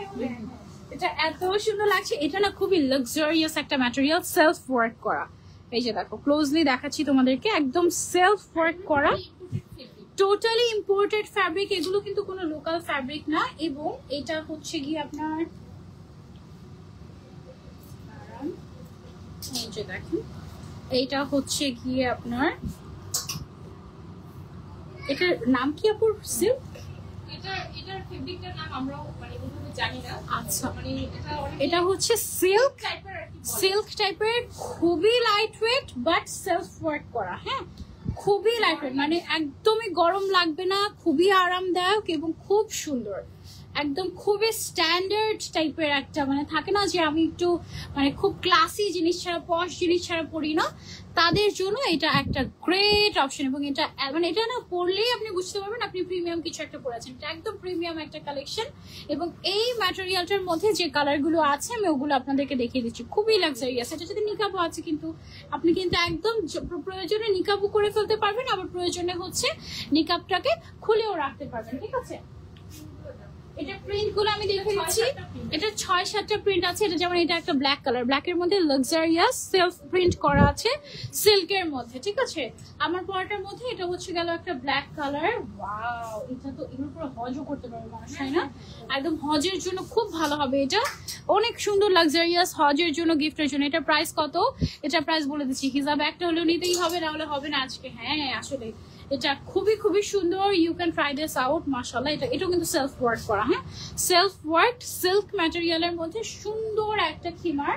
এটা এত সুন্দর লাগছে। এটা না খুবই লাক্সারিয়াস একটা ম্যাটেরিয়াল, সেলফ ওয়ার্ক করা। এই যে দেখো, ক্লোজলি দেখাচ্ছি তোমাদেরকে, একদম সেলফ ওয়ার্ক করা, টোটালি ইম্পোর্টেড ফ্যাব্রিক। এগুলো কিন্তু কোনো লোকাল ফ্যাব্রিক না। এবং এটা হচ্ছে গিয়ে আপনার, এই যে দেখেন, এইটা হচ্ছে গিয়ে আপনার, এটার নাম কি আপুর? সিল্ক, এটার ফেব্রিকটার নাম আমরাও মানে ওভাবে জানি না। আচ্ছা, মানে এটা হচ্ছে সিল্ক টাইপের আর কি, সিল্ক টাইপের, খুবই light weight but self work করা। হ্যাঁ, খুবই লাইটওয়েট, মানে একদমই গরম লাগবে না, খুবই আরামদায়ক এবং খুব সুন্দর, একদম খুবই স্ট্যান্ডার্ড টাইপের একটা, মানে থাকে না যে আমি একটু মানে খুব ক্লাসি জিনিস ছাড়া, পশ জিনিস ছাড়া পরি না, তাদের জন্য এটা একটা গ্রেট অপশন। এবং এটা মানে এটা না পরলেই আপনি বুঝতে পারবেন আপনি প্রিমিয়াম কিছু একটা পরেছেন। এটা একদম প্রিমিয়াম একটা কালেকশন এবং এই ম্যাটেরিয়ালটার মধ্যে যে কালারগুলো আছে আমি ওগুলো আপনাদেরকে দেখিয়ে দিচ্ছি, খুবই লাক্সারিয়াস। এটা যদি নিকাবও আছে, কিন্তু আপনি কিন্তু একদম প্রয়োজনে নিকাবও করে ফেলতে পারবেন, আবার প্রয়োজনে হচ্ছে নিকাবটাকে খুলেও রাখতে পারবেন, ঠিক আছে। এটা প্রিন্ট গুলো আমি দেখে দিচ্ছি, এটা 6-7টা প্রিন্ট আছে। এটা যেমন এটা একটা ব্ল্যাক কালার, ব্ল্যাকের মধ্যে লাক্সারিয়াস সেলফ প্রিন্ট করা আছে সিল্কের মধ্যে, ঠিক আছে। আমার পরাটার মধ্যে এটা হচ্ছে গেল একটা ব্ল্যাক কালার। ওয়াও, এটা তো এগুলোর পুরো হজও করতে পারবে মানুষ, তাই না? একদম হজের জন্য খুব ভালো হবে এটা, অনেক সুন্দর লাক্সারিয়াস হজের জন্য, গিফটের জন্য। এটা প্রাইস কত? এটা প্রাইস বলে দিচ্ছি, হিজাব একটা হলেও নিতেই হবে, না হলে হবে না আজকে। হ্যাঁ আসলে এটা খুবই খুবই সুন্দর, you can try this out. মাশাআল্লাহ, এটাও কিন্তু সেলফ ওয়ার্ক করা, হ্যাঁ সেলফ ওয়ার্ক সিল্ক ম্যাটেরিয়ালের মধ্যে সুন্দর একটা খিমার।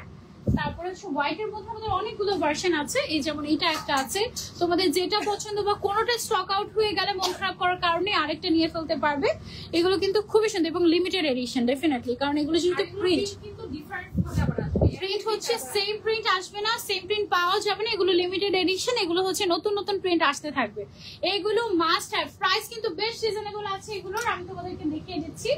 তারপরে হচ্ছে হোয়াইটের মধ্যে আমাদের অনেকগুলো ভার্সন আছে, এই যেমন এটা একটা আছে, তোমাদের যেটা পছন্দ বা কোনোটা স্টক আউট হয়ে গেলে মন খারাপ করার কারণে আরেকটা নিয়ে ফেলতে পারবে। এগুলো কিন্তু খুবই সুন্দর এবং লিমিটেড এডিশন ডেফিনেটলি, কারণ এগুলো যেহেতু প্রিন্ট, প্রিন্ট হচ্ছে সেম প্রিন্ট আসবে না, সেম প্রিন্ট পাওয়া যাবে না, এগুলো লিমিটেড এডিশন, এগুলো হচ্ছে নতুন নতুন প্রিন্ট আসতে থাকবে। এগুলো মাস্ট হ্যাভ, প্রাইস কিন্তু বেশ রিজনেবল আছে এগুলোর, আমি তোমাদেরকে দেখিয়ে দিচ্ছি।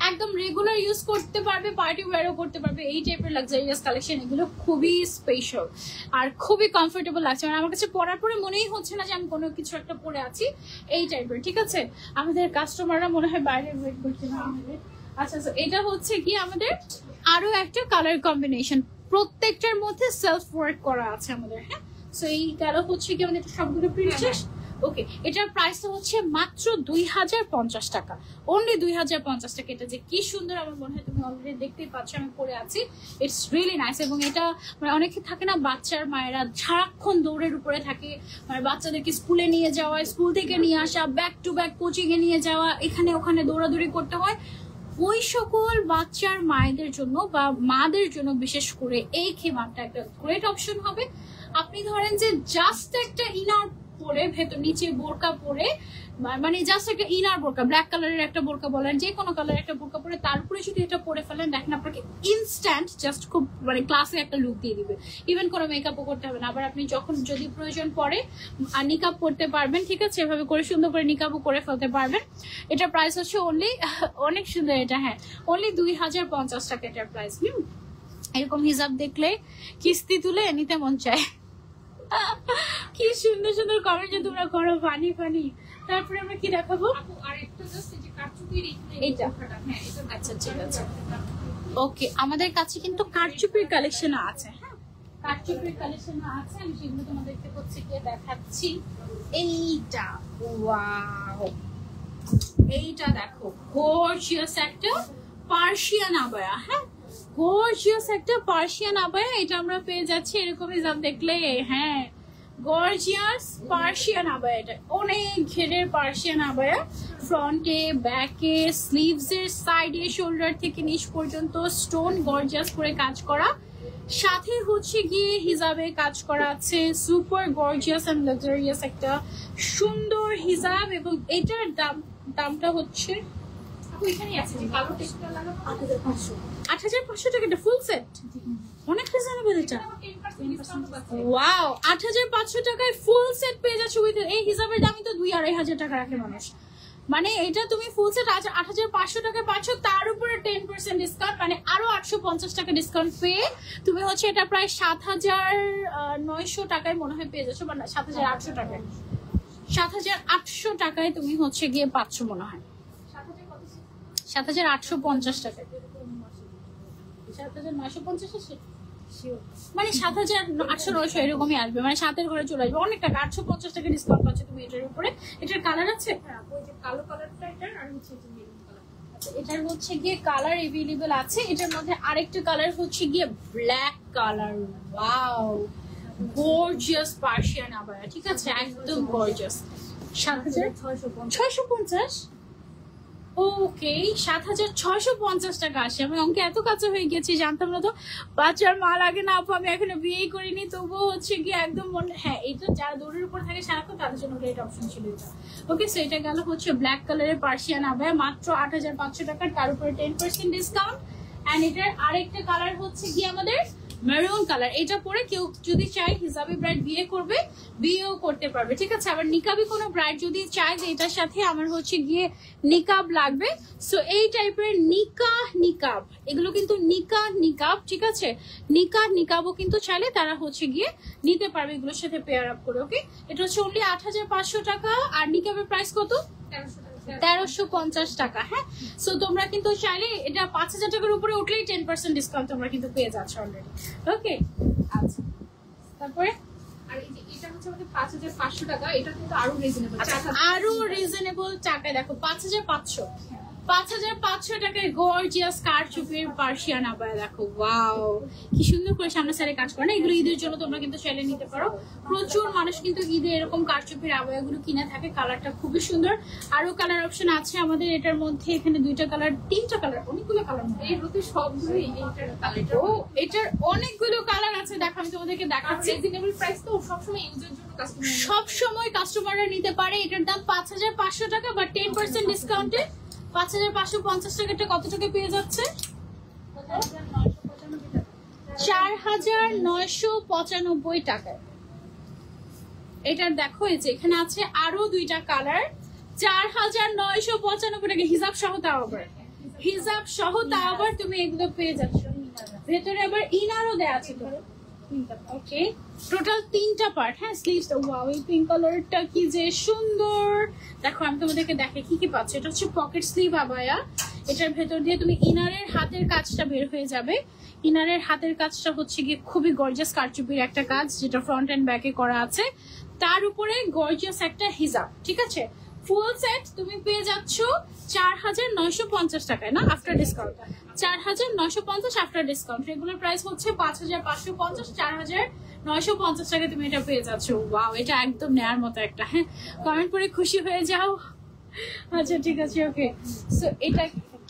একদম রেগুলার ইউজ করতে পারবে, পার্টি ওয়্যারও করতে পারবে, এই টাইপের লাক্সারিয়াস কালেকশন। এগুলো খুবই স্পেশাল আর খুবই কমফোর্টেবল লাগছে, মানে আমার কাছে পরার পরে মনেই হচ্ছে না যে আমি কোনো কিছু একটা পরে আছি, এই টাইপের, ঠিক আছে। আমাদের কাস্টমাররা মনে হয় বাইরে ওয়েট করছে না আমাদের। আচ্ছা, এটা হচ্ছে কি আমাদের আরো একটা কালার কম্বিনেশন, প্রত্যেকটার মধ্যে সেলফ ওয়ার্ক করা আছে আমাদের, হ্যাঁ। সো এই কালার হচ্ছে কি আমাদের সবগুলো প্রিন্ট শেষ। ওকে, এটার প্রাইসটা হচ্ছে মাত্র 2050 টাকা, অনলি 2050 টাকা। এটা যে কি সুন্দর, আমার মনে হয় তুমি অলরেডি দেখতেই পাচ্ছ আমি পরে আছি, ইটস রিয়েলি নাইস। এবং এটা মানে অনেকে থাকে না বাচ্চার মায়েরা সারাক্ষণ দৌড়ের উপরে থাকে, মানে বাচ্চাদেরকে স্কুলে নিয়ে যাওয়া, স্কুল থেকে নিয়ে আসা, ব্যাক টু ব্যাক কোচিং এ নিয়ে যাওয়া, এখানে ওখানে দৌড়াদৌড়ি করতে হয়, ওই সকল বাচ্চার মায়েদের জন্য বা মাদের জন্য বিশেষ করে এই খিমারটা একটা গ্রেট অপশন হবে। আপনি ধরেন যে জাস্ট একটা ইনার পরে, ভেতর নিচে বোরকা পরে, মানে জাস্ট একটা ইনার বোরকা, ব্ল্যাক কালারের একটা বোরকা বলেন, যে কোনো কালারের একটা বোরকা পরে তার উপরে যদি এটা পরে ফেলেন, দেখেন আপনাকে ইনস্ট্যান্ট জাস্ট খুব মানে ক্লাসে একটা লুক দিয়ে দিবে, ইভেন কোনো মেকআপও করতে হবে না। আবার আপনি যখন যদি প্রয়োজন পড়ে নিকাব করতে পারবেন, ঠিক আছে, এভাবে করে সুন্দর করে নিকাবও করে ফেলতে পারবেন। এটার প্রাইস হচ্ছে অনলি, অনেক সুন্দর এটা, হ্যাঁ অনলি 2050 টাকা এটার প্রাইস। এরকম হিসাব দেখলে কিস্তি তুলে নিতে মন চায়। কি সুন্দর সুন্দর কমেন্ট যে তোমরা করো, ফানি ফানি। তারপরে আমরা কি দেখাবো? এইটা, আচ্ছা ঠিক আছে, ওকে। আমাদের কাছে কিন্তু কারচুপির কালেকশন আছে, হ্যাঁ কারচুপির কালেকশন আছে, আমি সেগুলো তোমাদেরকে হচ্ছে গিয়ে দেখাচ্ছি। এইটা ওয়াও, এইটা দেখো, গর্জিয়াস একটা পার্সিয়ান আবায়া, হ্যাঁ গর্জিয়াস একটা পার্সিয়ান আবায়া। এটা আমরা পেয়ে যাচ্ছি এরকমই যা দেখলে, হ্যাঁ গর্জিয়াস পার্সিয়ান আবায়া। এটা অনেক ঘেরের পার্সিয়ান আবায়া, ফ্রন্টে, ব্যাকে, স্লিভস এর সাইডে, শোল্ডার থেকে নিচ পর্যন্ত স্টোন গর্জিয়াস করে কাজ করা, সাথে হচ্ছে গিয়ে হিজাবে কাজ করা আছে, সুপার গর্জিয়াস এন্ড লাক্সারিয়াস একটা সুন্দর হিজাব। এবং এটার দামটা হচ্ছে 8500 টাকা, এটা ফুল সেট, অনেক রিজনেবল এটা। ওয়াও, 8500 টাকায় ফুল সেট পেয়ে যাচ্ছে উইথ এই হিসাবের দামই তো 2-2500 টাকা রাখে মানুষ, মানে এটা তুমি ফুল সেট 8500 টাকা পাচ্ছ, তার উপরে 10% ডিসকাউন্ট, মানে আরো 850 টাকা ডিসকাউন্ট পেয়ে তুমি হচ্ছে এটা প্রায় 7900 টাকায় মনে হয় পেয়ে যাচ্ছ, বা 7800 টাকায়, 7800 টাকায় তুমি হচ্ছে গিয়ে পাচ্ছ মনে হয়, 7850 টাকায়, 7950 আছে, মানে 7800-900 এরকমই আসবে, মানে 7-এর ঘরে চলে আসবে, অনেক টাকা, 850 টাকা ডিসকাউন্ট পাচ্ছ তুমি এটার উপরে। এটার কালার আছে, কালো কালারটা এটার, আর হচ্ছে মেরুন কালার। এটার হচ্ছে গিয়ে কালার এভেলেবল আছে। এটার মধ্যে আরেকটা কালার হচ্ছে গিয়ে black colour, wow gorgeous Persian abaya, ঠিক আছে একদম গর্জিয়াস। 7650, ওকে 7,650 টাকা আসে। আমি অঙ্কে এত কাছে হয়ে গেছি, জানতাম না তো। বাচ্চার মা লাগে না আপু, আমি এখনো বিয়েই করিনি, তবুও হচ্ছে কি একদম মনে, হ্যাঁ এটা যারা দৌড়ের উপর থাকে সারাক্ষণ তাদের জন্য গ্রেট অপশন ছিল এটা। ওকে, সো এটা গেল হচ্ছে ব্ল্যাক কালারের পার্সিয়ান আবায়া, মাত্র 8,500 টাকা, তার উপরে 10% ডিসকাউন্ট। এন্ড এটার আরেকটা কালার হচ্ছে কি আমাদের মেরুন কালার। এটা পরে কেউ যদি চায় হিজাবি ব্রাইড বিয়ে করবে, বিয়েও করতে পারবে, ঠিক আছে। আবার নিকাবি কোনো ব্রাইড যদি চায় যে এটার সাথে আমার হচ্ছে গিয়ে নিকাব লাগবে, সো এই টাইপের নিকাব, এগুলো কিন্তু নিকাব, ঠিক আছে। নিকাবও কিন্তু চাইলে তারা হচ্ছে গিয়ে নিতে পারবে এগুলোর সাথে পেয়ার আপ করে। ওকে, এটা হচ্ছে অনলি 8,500 টাকা। আর নিকাবের প্রাইস কত? 1350 টাকা। হ্যাঁ, সো তোমরা কিন্তু চাইলে এটা 5,000 টাকার উপরে উঠলেই 10% ডিসকাউন্ট তোমরা কিন্তু পেয়ে যাচ্ছ অলরেডি। ওকে, আচ্ছা, তারপরে আর এই যে এটা হচ্ছে আমাদের 5,500 টাকা, এটা কিন্তু আরো রিজনেবল, আরো রিজনেবল টাকায় দেখো 5,500 টাকায় গর্জিয়াস কারচুপির পার্সিয়ান আবায়া। দেখো ওয়াও, কি সুন্দর করে সামনে সাইডে কাজ করে না। এগুলো ঈদের জন্য তোমরা কিন্তু চাইলে নিতে পারো। প্রচুর মানুষ কিন্তু ঈদে এরকম কারচুপির আবায়া গুলো কিনে থাকে। কালারটা খুবই সুন্দর। আরো কালার অপশন আছে আমাদের এটার মধ্যে। এখানে 2টা কালার, 3টা কালার, অনেকগুলো কালার, এর মধ্যে সবগুলোই এইটার কালার। ও এটার অনেকগুলো কালার আছে। দেখো আমি তোমাদেরকে দেখাচ্ছি। রিজনেবল প্রাইস তো সবসময় ইউজের জন্য সব সময় কাস্টমাররা নিতে পারে। এটার দাম 5,500 টাকা, বাট 10% ডিসকাউন্টে 5,550 টাকাটা কত টাকা পেয়ে যাচ্ছে? 4,995 টাকায়। এটার দেখো এই যে এখানে আছে আরো 2টা কালার, 4,995 টাকা, হিজাব সহ তাও আবার তুমি এগুলো পেয়ে যাচ্ছ। ভেতরে আবার ইনারও দেয়া আছে তো। ওকে, টোটাল 3টা পার্ট। হ্যাঁ, স্লিভস, ওয়াও এই পিঙ্ক কালারটা কি যে সুন্দর। দেখো আমি তোমাদেরকে দেখে কি পাচ্ছি। এটা হচ্ছে পকেট স্লিভ আবায়া। এটার ভেতর দিয়ে তুমি ইনারের হাতের কাজটা বের হয়ে যাবে। ইনারের হাতের কাজটা হচ্ছে গিয়ে খুবই গর্জিয়াস কারচুপির একটা কাজ, যেটা ফ্রন্ট এন্ড ব্যাকে করা আছে। তার উপরে গর্জিয়াস একটা হিজাব, ঠিক আছে। ফুল সেট তুমি পেয়ে যাচ্ছ 4,950 টাকায়, না after discount 4,950 after discount. Regular price হচ্ছে 5,550, 4,950 টাকায় তুমি এটা পেয়ে যাচ্ছ। ওয়াও, এটা একদম নেয়ার মতো একটা। হ্যাঁ, কমেন্ট করে খুশি হয়ে যাও। আচ্ছা ঠিক আছে, ওকে। সো এটা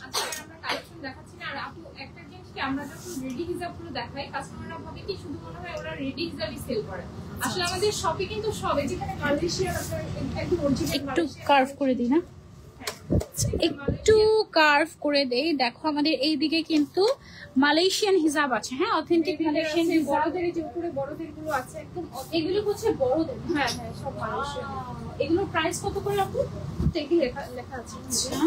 আচ্ছা আমরা কালেকশন দেখাচ্ছি না। আর আপু একটা জিনিস কি, আমরা যখন রেডি হিজাবগুলো দেখাই কাস্টমাররা ভাবে কি শুধু মনে হয় ওরা রেডি হিজাবই সেল করে। আসলে আমাদের শপে কিন্তু সবে, যেখানে মালয়েশিয়ার একদম অরিজিনাল একটু কার্ভ করে দিই না, একটু কার্ভ করে দেই। দেখো আমাদের এইদিকে কিন্তু মালয়েশিয়ান হিজাব আছে। হ্যাঁ, অথেন্টিক মালয়েশিয়ান হিজাব। বড়দের যে উপরে বড়দের গুলো আছে একদম, এগুলো হচ্ছে বড়দের। হ্যাঁ হ্যাঁ সব মালয়েশিয়ান। এগুলোর প্রাইস কত করে আপু? দেখি লেখা আছে। আচ্ছা,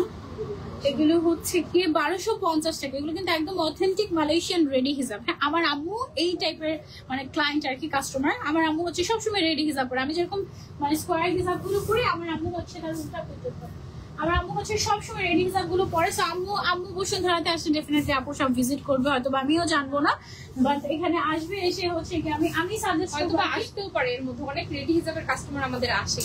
এগুলো হচ্ছে কি 1250 টাকা। এগুলো কিন্তু একদম অথেন্টিক মালয়েশিয়ান রেডি হিজাব। হ্যাঁ, আমার আম্মু এই টাইপের মানে ক্লায়েন্ট আর কি, কাস্টমার। আমার আম্মু হচ্ছে সবসময় রেডি হিজাব পরে। আমি যেরকম মানে স্কোয়ার হিজাব গুলো করি, আমার আম্মু হচ্ছে তার উল্টা করতে পারে। আমার আম্মু হচ্ছে সবসময় রেডি হিজাব গুলো পরে। সো আম্মু বসুন্ধরাতে আসলে ডেফিনেটলি আপু সব ভিজিট করবে, হয়তো আমিও জানবো না, বাট এখানে আসবে। এসে হচ্ছে কি আমি সাজেস্ট হয়তো আসতেও পারে, এর মধ্যে অনেক রেডি হিজাবের কাস্টমার আমাদের আসে।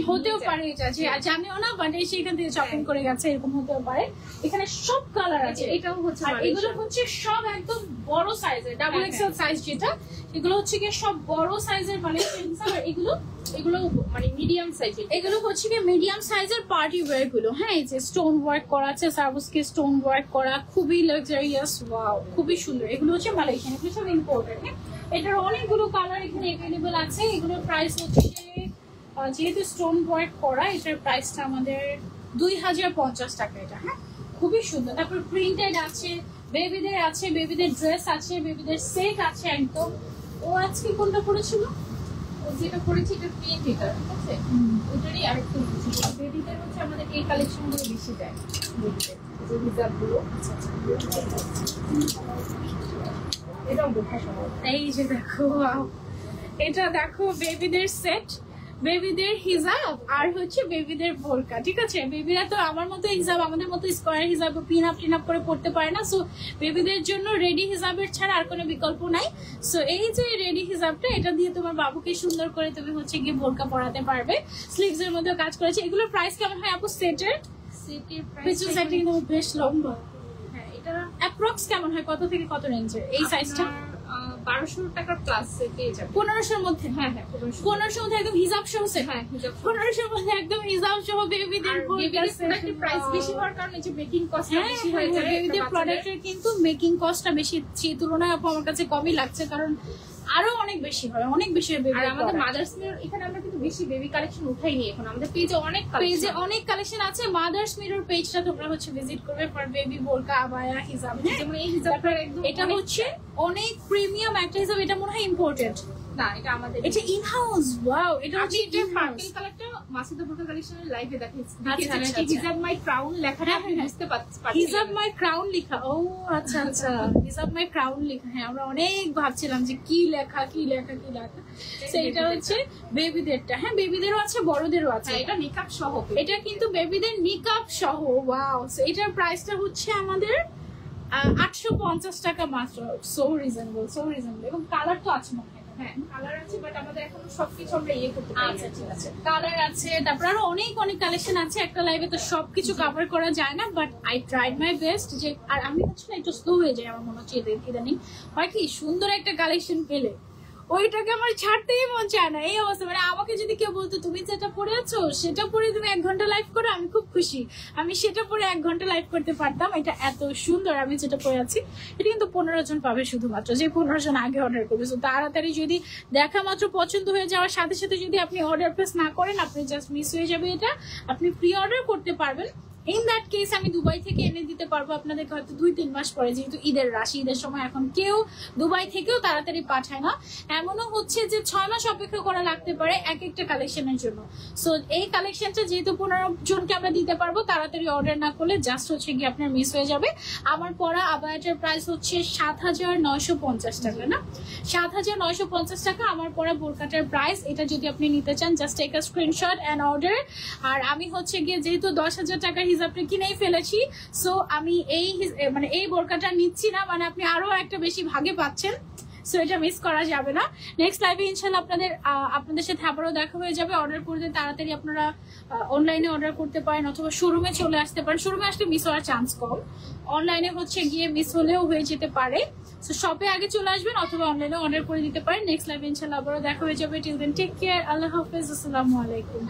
হতেও পারে এটা যে জানেও না, বাট এসে এখান থেকে শপিং করে গেছে, এরকম হতেও পারে। এখানে সব কালার আছে। এটাও হচ্ছে, আর এগুলো হচ্ছে সব একদম বড় সাইজের, ডাবল এক্সেল সাইজ যেটা, এগুলো হচ্ছে কি সব বড় সাইজের মালয়েশিয়ান হিজাব। আর এগুলো মানে মিডিয়াম সাইজের, এগুলো হচ্ছে কি মিডিয়াম সাইজের পার্টি ওয়্যার গুলো। হ্যাঁ, এই যে স্টোন ওয়ার্ক করা আছে, সার্ভিসকে স্টোন ওয়ার্ক করা, খুবই লাক্সারিয়াস। ওয়াও, খুবই সুন্দর। এগুলো হচ্ছে মালয়েশিয়ান, এগুলো সব ইম্পোর্টেড। হ্যাঁ, এটার অনেকগুলো কালার এখানে অ্যাভেলেবল আছে। এগুলোর প্রাইস হচ্ছে যেহেতু স্টোন ওয়ার্ক করা, এটার প্রাইসটা আমাদের 2,050 টাকা। এটা হ্যাঁ খুবই সুন্দর। তারপর প্রিন্টেড আছে, বেবিদের আছে, বেবিদের ড্রেস আছে, বেবিদের সেট আছে একদম। ও আজকে কোনটা পড়েছিল? যেটা করেছি এটা প্রিন্ট, এটা ঠিক আছে। ওটারই আরেকটু বেবিদের হচ্ছে আমাদের এই কালেকশন গুলো বেশি দেয়, বেবিদের যে হিজাব গুলো। এটাও বোঝা সহজ। এই যে দেখো, এটা দেখো বেবিদের সেট, বেবিদের হিজাব আর হচ্ছে বেবিদের বোরকা, ঠিক আছে। বেবিরা তো আমার মতো হিজাব, আমাদের মতো স্কোয়ার হিজাব পিন আপ করে পড়তে পারে না। সো বেবিদের জন্য রেডি হিজাবের ছাড়া আর কোনো বিকল্প নাই। সো এই যে রেডি হিজাবটা, এটা দিয়ে তোমার বাবুকে সুন্দর করে তুমি হচ্ছে গিয়ে বোরকা পরাতে পারবে। স্লিভস এর মধ্যেও কাজ করেছে। এগুলোর প্রাইস কেমন হয় আপু? সেটের প্রাইস কিন্তু বেশ লম্বা। হ্যাঁ, এটা অ্যাপ্রক্স কেমন হয়, কত থেকে কত রেঞ্জের এই সাইজটা? 1200 টাকার প্লাস পেয়ে যাবে। 1500-র মধ্যে? হ্যাঁ হ্যাঁ 1500-র মধ্যে একদম হিজাব সহ সেট? হ্যাঁ হিজাব 1500-র মধ্যে একদম হিজাব সহ বেবিদের প্রোডাক্টের প্রাইস বেশি হওয়ার কারণে যে মেকিং কস্টটা বেশি হয়ে যায়। বেবিদের প্রোডাক্টের কিন্তু মেকিং কস্টটা বেশি, সেই তুলনায় আপু আমার কাছে কমই লাগছে, কারণ আরো অনেক বেশি হয়, অনেক বেশি হয়। আর আমাদের মাদার্স মিরর এখানে আমরা কিন্তু বেশি বেবি কালেকশন উঠাইনি, এখন আমাদের পেজে অনেক কালেকশন আছে। মাদার্স মিরর পেজটা তোমরা হচ্ছে ভিজিট করবে ফর বেবি বোরকা, আবায়া, হিজাব। যেমন এই হিজাবটা একদম এটা হচ্ছে অনেক প্রিমিয়াম একটা হিজাব, এটা মনে হয় ইম্পোর্টেড না, এটা আমাদের এটা ইন হাউস। ওয়াও, এটা হচ্ছে এটা পার্পল কালারটা মাসুদা বোরকা কালেকশনের লাইভে দেখাচ্ছি। আচ্ছা। হিজাব মাই ক্রাউন লেখাটা আপনি বুঝতে পারছেন? হিজাব মাই ক্রাউন লেখা, ও আচ্ছা আচ্ছা, হিজাব মাই ক্রাউন লেখা। হ্যাঁ, আমরা অনেক ভাবছিলাম যে কি লেখা। সেটা হচ্ছে বেবিদেরটা। হ্যাঁ, বেবিদেরও আছে, বড়দেরও আছে। এটা নিকাব সহ, এটা কিন্তু বেবিদের নিকাব সহ। ওয়াও, এটার প্রাইসটা হচ্ছে আমাদের 850 টাকা মাত্র। সো রিজনেবল এবং কালার তো আছে মনে হয়। হ্যাঁ কালার আছে, বাট আমাদের এখনো সবকিছু আমরা করতে পারি। আচ্ছা ঠিক আছে, কালার আছে, তারপর আরো অনেক কালেকশন আছে। একটা লাইভে তো সবকিছু কভার করা যায় না, but I tried my best. যে আর আমি হচ্ছে না একটু স্লো হয়ে যায় আমার মনে হচ্ছে ইদানিং। হয় কি, সুন্দর একটা কালেকশন পেলে ওইটাকে আমার ছাড়তেই মন চায় না, এই অবস্থা। মানে আমাকে যদি কেউ বলতো তুমি যেটা পরে আছো সেটা পরে তুমি 1 ঘন্টা লাইভ করো, আমি খুব খুশি, আমি সেটা পরে 1 ঘন্টা লাইভ করতে পারতাম। এটা এত সুন্দর, আমি যেটা পরে আছি। এটা কিন্তু 15 জন পাবে শুধুমাত্র, যে 15 জন আগে অর্ডার করবে। তো তাড়াতাড়ি যদি দেখা মাত্র পছন্দ হয়ে যাওয়ার সাথে সাথে যদি আপনি অর্ডার প্লেস না করেন, আপনি জাস্ট মিস হয়ে যাবে। এটা আপনি প্রি অর্ডার করতে পারবেন। ইন দ্যাট কেস আমি দুবাই থেকে এনে দিতে পারবো আপনাদেরকে হয়তো 2-3 মাস পরে, যেহেতু ঈদের রাশি, ঈদের সময় এখন কেউ দুবাই থেকেও তাড়াতাড়ি পাঠায় না। এমনও হচ্ছে যে 6 মাস অপেক্ষা করা লাগতে পারে এক একটা কালেকশনের জন্য। সো এই কালেকশনটা যেহেতু 15 জনকে আমরা দিতে পারবো, তাড়াতাড়ি অর্ডার না করলে জাস্ট হচ্ছে গিয়ে আপনার মিস হয়ে যাবে। আমার পরা আবায়াটার প্রাইস হচ্ছে 7950 টাকা, না 7950 টাকা আমার পরা বোরকাটার প্রাইস। এটা যদি আপনি নিতে চান, just take a screenshot and order. আর আমি হচ্ছে গিয়ে যেহেতু 10,000 টাকার হিজাবটা কিনেই ফেলেছি, সো আমি এই বোরকাটা নিচ্ছি না, মানে আপনি আরো একটা বেশি ভাগে পাচ্ছেন। সো এটা মিস করা যাবে না। নেক্সট লাইভে ইনশাল্লাহ আপনাদের সাথে আবারও দেখা হয়ে যাবে। অর্ডার করতে তাড়াতাড়ি আপনারা অনলাইনে অর্ডার করতে পারেন, অথবা শোরুমে চলে আসতে পারেন। শোরুমে আসলে মিস হওয়ার চান্স কম, অনলাইনে হচ্ছে গিয়ে মিস হলেও হয়ে যেতে পারে। সো শপে আগে চলে আসবেন, অথবা অনলাইনে অর্ডার করে দিতে পারেন। নেক্সট লাইভে ইনশাল্লাহ আবারও দেখা হয়ে যাবে। টিল দেন টেক কেয়ার, আল্লাহ হাফেজ, আসসালামু আলাইকুম।